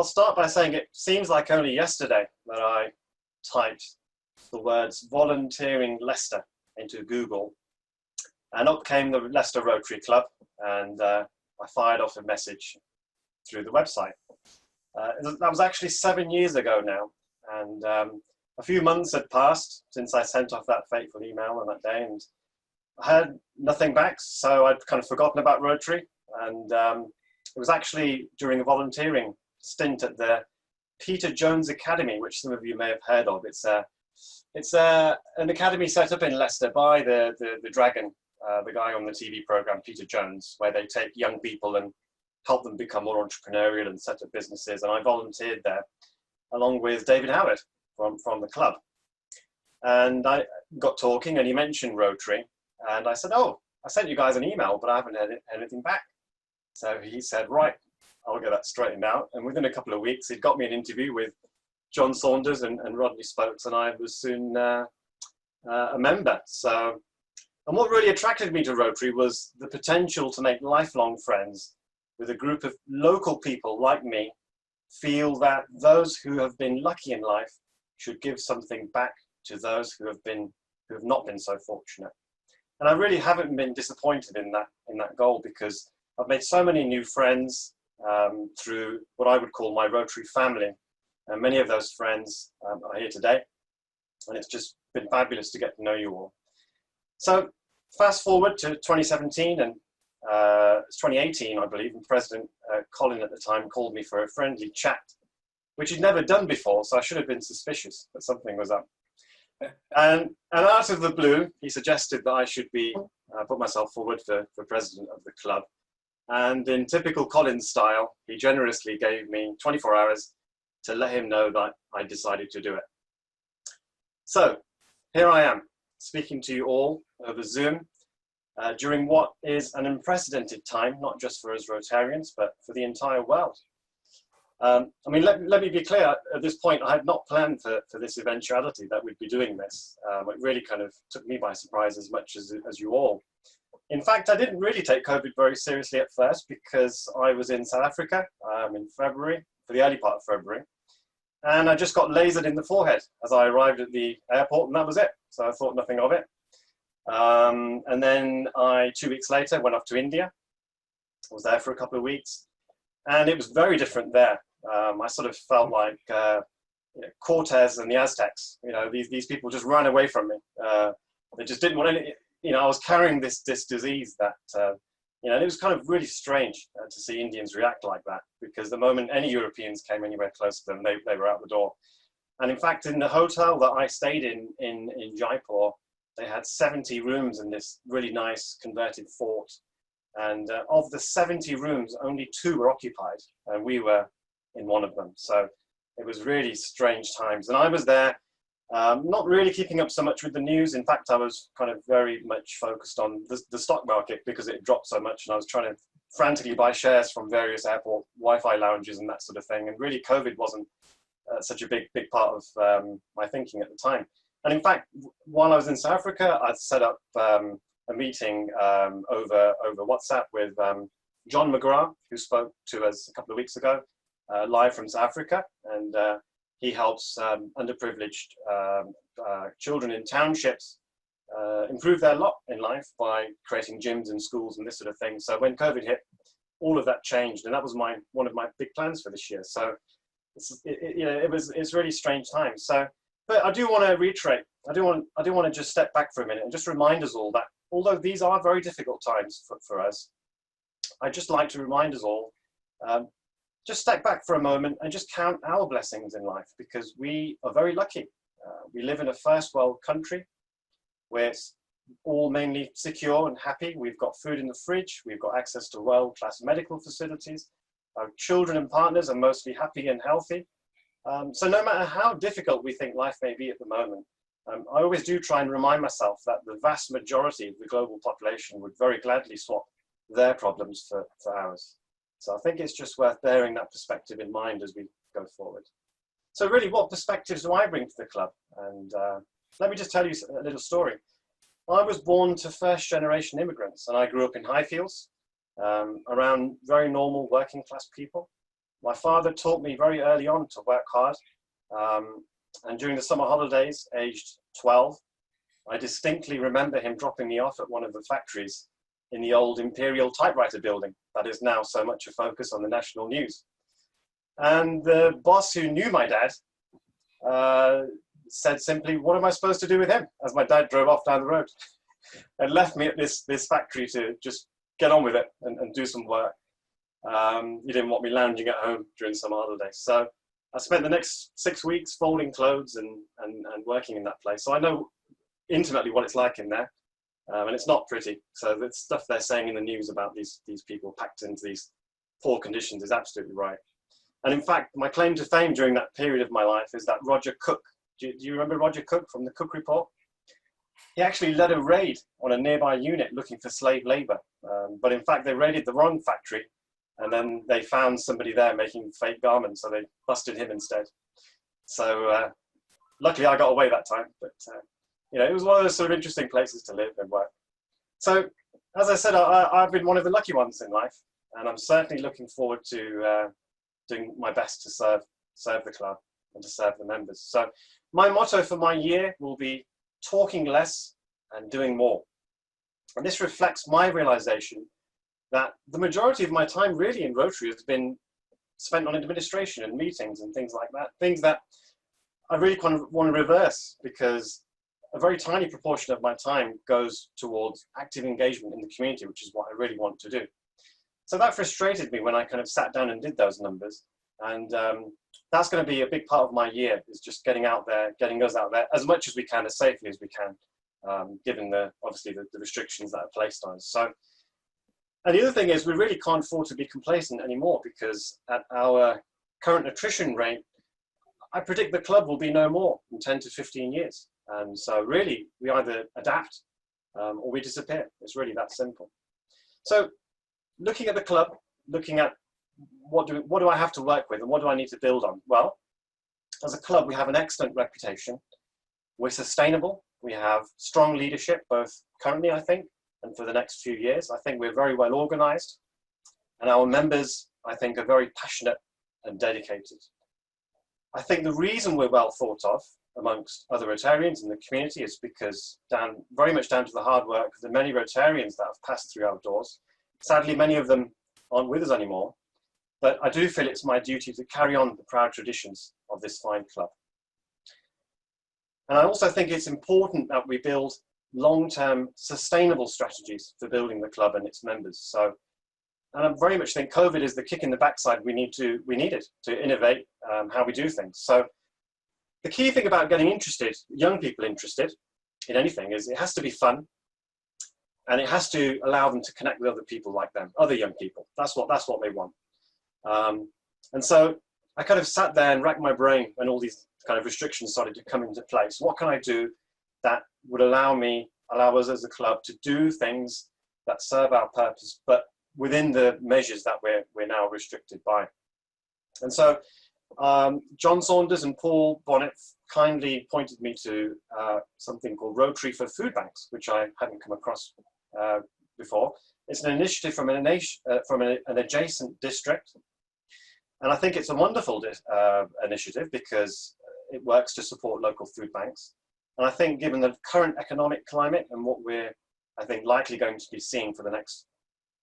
I'll start by saying it seems like only yesterday that I typed the words volunteering Leicester into Google, and up came the Leicester Rotary Club, and I fired off a message through the website. That was actually 7 years ago now, and a few months had passed since I sent off that fateful email on that day, and I had nothing back, so I'd kind of forgotten about Rotary. And it was actually during a volunteering stint at the Peter Jones Academy, which some of you may have heard of. It's an academy set up in Leicester by the Dragon, the guy on the TV program, Peter Jones, where they take young people and help them become more entrepreneurial and set up businesses. And I volunteered there along with David Howard from the club. And I got talking, and he mentioned Rotary. And I said, oh, I sent you guys an email, but I haven't had anything back. So he said, right, I'll get that straightened out. And within a couple of weeks, he'd got me an interview with John Saunders and Rodney Spokes, and I was soon a member. So, and what really attracted me to Rotary was the potential to make lifelong friends with a group of local people like me, feel that those who have been lucky in life should give something back to those who have not been so fortunate. And I really haven't been disappointed in that goal, because I've made so many new friends through what I would call my Rotary family. And many of those friends are here today. And it's just been fabulous to get to know you all. So fast forward to 2017, and it's 2018, I believe, and President Colin at the time called me for a friendly chat, which he'd never done before, so I should have been suspicious that something was up. And out of the blue, he suggested that I should be put myself forward for president of the club. And in typical Colin style, he generously gave me 24 hours to let him know that I decided to do it. So here I am, speaking to you all over Zoom during what is an unprecedented time, not just for us Rotarians, but for the entire world. I mean, let me be clear, at this point, I had not planned for this eventuality that we'd be doing this. It really kind of took me by surprise as much as you all. In fact, I didn't really take COVID very seriously at first, because I was in South Africa in February, for the early part of February, and I just got lasered in the forehead as I arrived at the airport, and that was it. So I thought nothing of it. And then 2 weeks later, went off to India. I was there for a couple of weeks, and it was very different there. I sort of felt like Cortez and the Aztecs. You know, these people just ran away from me. They just didn't want any. You know, I was carrying this disease that, you know, and it was kind of really strange to see Indians react like that, because the moment any Europeans came anywhere close to them, they were out the door. And in fact, in the hotel that I stayed in Jaipur, they had 70 rooms in this really nice converted fort. And of the 70 rooms, only 2 were occupied, and we were in one of them. So it was really strange times. And I was there, not really keeping up so much with the news. In fact, I was kind of very much focused on the stock market, because it dropped so much, and I was trying to frantically buy shares from various airport Wi-Fi lounges and that sort of thing. And really, COVID wasn't such a big part of my thinking at the time. And in fact, while I was in South Africa, I'd set up a meeting over WhatsApp with John McGrath, who spoke to us a couple of weeks ago, live from South Africa. And he helps underprivileged children in townships improve their lot in life by creating gyms and schools and this sort of thing. So when COVID hit, all of that changed, and that was one of my big plans for this year. So it's really strange times. So, but I do want to reiterate. I do want to just step back for a minute and just remind us all that although these are very difficult times for us, I'd just like to remind us all. Just step back for a moment and just count our blessings in life, because we are very lucky. We live in a first world country where it's all mainly secure and happy. We've got food in the fridge. We've got access to world-class medical facilities. Our children and partners are mostly happy and healthy. So no matter how difficult we think life may be at the moment, I always do try and remind myself that the vast majority of the global population would very gladly swap their problems for ours. So I think it's just worth bearing that perspective in mind as we go forward. So really, what perspectives do I bring to the club? And let me just tell you a little story. I was born to first-generation immigrants, and I grew up in Highfields, around very normal working-class people. My father taught me very early on to work hard. And during the summer holidays, aged 12, I distinctly remember him dropping me off at one of the factories in the old Imperial typewriter building that is now so much a focus on the national news. And the boss who knew my dad said simply, "What am I supposed to do with him?" as my dad drove off down the road and left me at this factory to just get on with it and do some work. He didn't want me lounging at home during summer holidays. So I spent the next 6 weeks folding clothes and working in that place. So I know intimately what it's like in there. And it's not pretty. So the stuff they're saying in the news about these people packed into these poor conditions is absolutely right. And in fact, my claim to fame during that period of my life is that Roger Cook, do you remember Roger Cook from the Cook Report? He actually led a raid on a nearby unit looking for slave labor. But in fact, they raided the wrong factory, and then they found somebody there making fake garments, so they busted him instead. So luckily I got away that time, but you know, it was one of those sort of interesting places to live and work. So as I said, I've been one of the lucky ones in life, and I'm certainly looking forward to doing my best to serve the club and to serve the members. So my motto for my year will be talking less and doing more. And this reflects my realization that the majority of my time really in Rotary has been spent on administration and meetings and things like that, things that I really kind of want to reverse, because a very tiny proportion of my time goes towards active engagement in the community, which is what I really want to do. So that frustrated me when I kind of sat down and did those numbers. And that's going to be a big part of my year, is just getting out there, getting us out there as much as we can, as safely as we can, given obviously the restrictions that are placed on us. So, and the other thing is, we really can't afford to be complacent anymore, because at our current attrition rate, I predict the club will be no more in 10 to 15 years. And so really, we either adapt or we disappear. It's really that simple. So looking at the club, looking at what do I have to work with and what do I need to build on? Well, as a club, we have an excellent reputation. We're sustainable. We have strong leadership, both currently, I think, and for the next few years. I think we're very well organized. And our members, I think, are very passionate and dedicated. I think the reason we're well thought of amongst other Rotarians in the community is because very much down to the hard work of the many Rotarians that have passed through our doors. Sadly, many of them aren't with us anymore, but I do feel it's my duty to carry on the proud traditions of this fine club. And I also think it's important that we build long-term sustainable strategies for building the club and its members. So, and I very much think COVID is the kick in the backside we needed to innovate how we do things. So the key thing about getting young people interested in anything, is it has to be fun, and it has to allow them to connect with other people like them, other young people. That's what they want. And so I kind of sat there and racked my brain when all these kind of restrictions started to come into place. What can I do that would allow us as a club to do things that serve our purpose, but within the measures that we're now restricted by? And so John Saunders and Paul Bonnet kindly pointed me to something called Rotary for Food Banks, which I hadn't come across before. It's an initiative from an adjacent district. And I think it's a wonderful initiative, because it works to support local food banks. And I think given the current economic climate and what we're, I think, likely going to be seeing for the next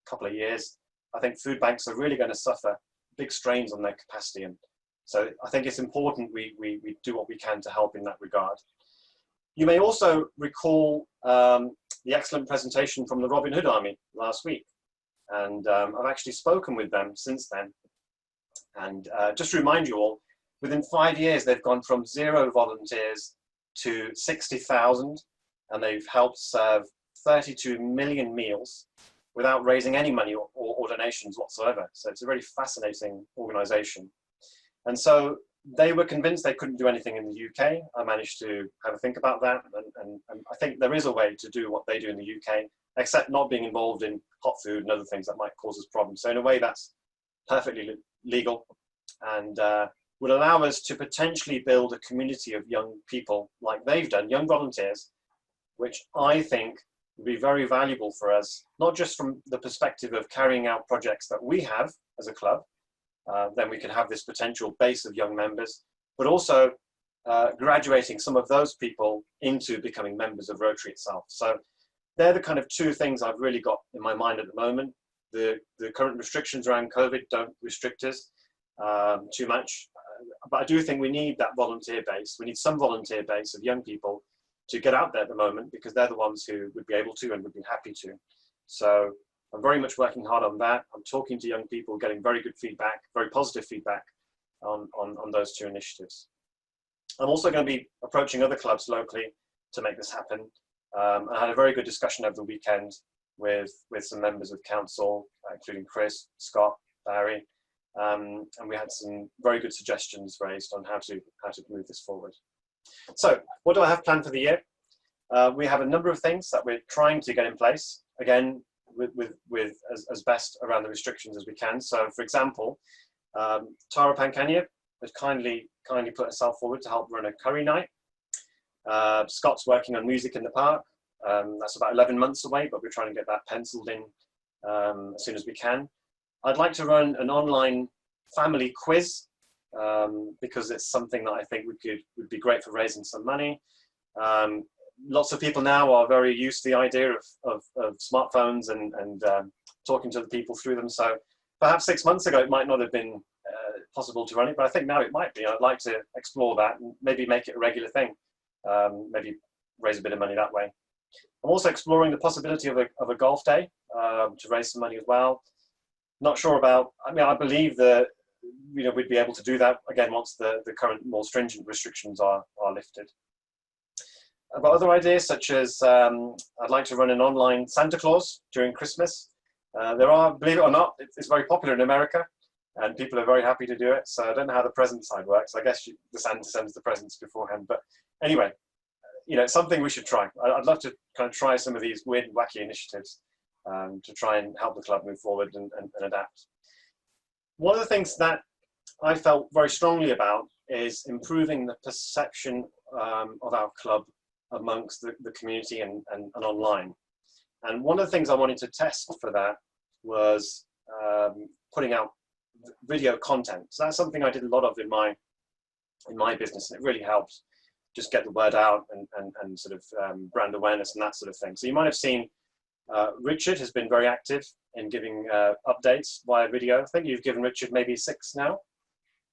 couple of years, I think food banks are really going to suffer big strains on their capacity. And so I think it's important we do what we can to help in that regard. You may also recall the excellent presentation from the Robin Hood Army last week. And I've actually spoken with them since then. And just to remind you all, within 5 years, they've gone from 0 volunteers to 60,000, and they've helped serve 32 million meals without raising any money or donations whatsoever. So it's a really fascinating organization. And so they were convinced they couldn't do anything in the UK. I managed to have a think about that. And I think there is a way to do what they do in the UK, except not being involved in hot food and other things that might cause us problems. So in a way, that's perfectly legal, and would allow us to potentially build a community of young people like they've done, young volunteers, which I think would be very valuable for us, not just from the perspective of carrying out projects that we have as a club, then we can have this potential base of young members, but also graduating some of those people into becoming members of Rotary itself. So they're the kind of two things I've really got in my mind at the moment. The current restrictions around COVID don't restrict us too much, but I do think we need that volunteer base. We need some volunteer base of young people to get out there at the moment, because they're the ones who would be able to and would be happy to. So I'm very much working hard on that. I'm talking to young people, getting very good feedback, very positive feedback on those two initiatives. I'm also going to be approaching other clubs locally to make this happen. I had a very good discussion over the weekend with some members of council, including Chris, Scott, Barry, and we had some very good suggestions raised on how to move this forward. So what do I have planned for the year? We have a number of things that we're trying to get in place, again, with as best around the restrictions as we can. So for example, Tara Pankania has kindly put herself forward to help run a curry night. Scott's working on music in the park. That's about 11 months away, but we're trying to get that penciled in as soon as we can. I'd like to run an online family quiz because it's something that I think would be great for raising some money. Lots of people now are very used to the idea of smartphones and talking to the people through them. So perhaps 6 months ago, it might not have been possible to run it, but I think now it might be. I'd like to explore that and maybe make it a regular thing, maybe raise a bit of money that way. I'm also exploring the possibility of a golf day to raise some money as well. Not sure about, I believe that we'd be able to do that again once the current more stringent restrictions are lifted. I've got other ideas, such as I'd like to run an online Santa Claus during Christmas. There are, believe it or not, it's very popular in America, and people are very happy to do it. So I don't know how the present side works. I guess the Santa sends the presents beforehand. But anyway, it's something we should try. I'd love to kind of try some of these weird and wacky initiatives to try and help the club move forward and adapt. One of the things that I felt very strongly about is improving the perception of our club amongst the community and online. And one of the things I wanted to test for that was putting out video content. So that's something I did a lot of in my business, and it really helped just get the word out and sort of brand awareness and that sort of thing. So you might have seen Richard has been very active in giving updates via video. I think you've given Richard maybe 6 now.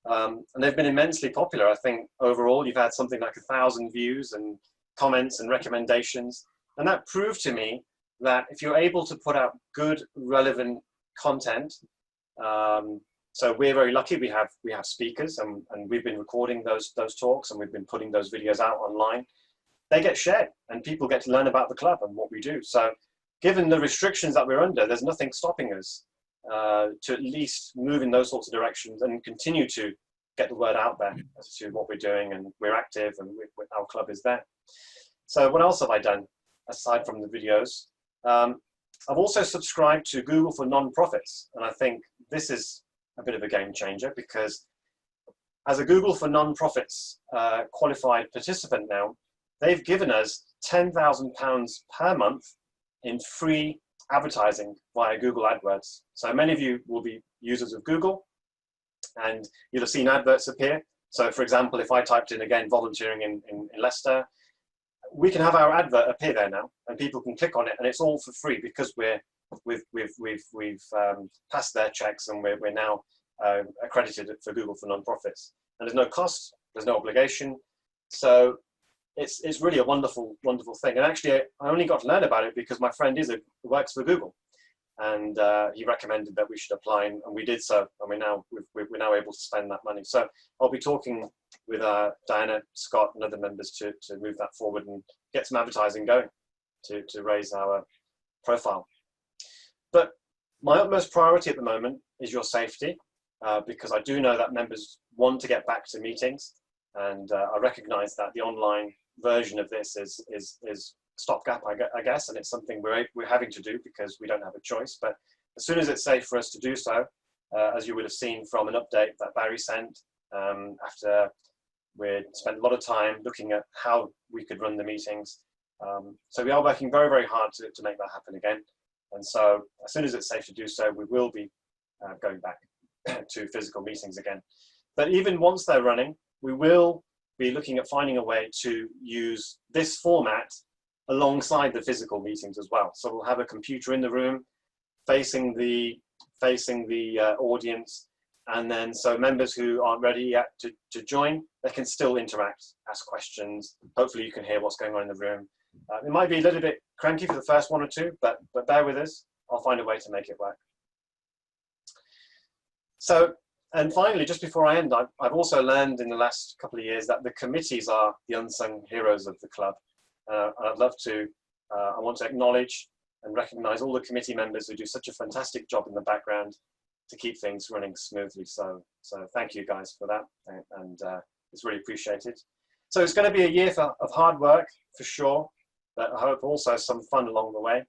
And they've been immensely popular. I think overall you've had something like 1,000 views and comments and recommendations. And that proved to me that if you're able to put out good, relevant content, so we're very lucky. We have speakers, and we've been recording those talks, and we've been putting those videos out online. They get shared, and people get to learn about the club and what we do. So, given the restrictions that we're under, there's nothing stopping us to at least move in those sorts of directions and continue to get the word out there as to what we're doing, and we're active, and our club is there. So, what else have I done aside from the videos? I've also subscribed to Google for Nonprofits, and I think this is a bit of a game changer, because as a Google for Nonprofits qualified participant now, they've given us £10,000 per month in free advertising via Google AdWords. So many of you will be users of Google, and you'll have seen adverts appear. So for example, if I typed in again volunteering in Leicester, we can have our advert appear there now, and people can click on it, and it's all for free because we've passed their checks, and we're now accredited for Google for Nonprofits. And there's no cost, there's no obligation. So it's really a wonderful thing. And actually, I only got to learn about it because my friend works for Google, and he recommended that we should apply, and we did so. And we're now able to spend that money. So I'll be talking with Diana, Scott, and other members to move that forward and get some advertising going to raise our profile. But my utmost priority at the moment is your safety, because I do know that members want to get back to meetings, and I recognise that the online version of this is stopgap, I guess, and it's something we're having to do because we don't have a choice. But as soon as it's safe for us to do so, as you would have seen from an update that Barry sent, after we'd spent a lot of time looking at how we could run the meetings. So we are working very, very hard to make that happen again. And so as soon as it's safe to do so, we will be going back. to physical meetings again. But even once they're running, we will be looking at finding a way to use this format alongside the physical meetings as well. So we'll have a computer in the room facing the audience, and then so members who aren't ready yet to join, they can still interact, ask questions. Hopefully you can hear what's going on in the room. It might be a little bit cranky for the first one or two, but bear with us. I'll find a way to make it work. So, and finally, just before I end, I've also learned in the last couple of years that the committees are the unsung heroes of the club. I'd love to, I want to acknowledge and recognize all the committee members who do such a fantastic job in the background to keep things running smoothly. So thank you guys for that, and it's really appreciated. So it's going to be a year of hard work for sure, but I hope also some fun along the way.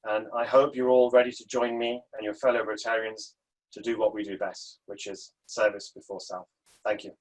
And I hope you're all ready to join me and your fellow Rotarians to do what we do best, which is service before self. Thank you.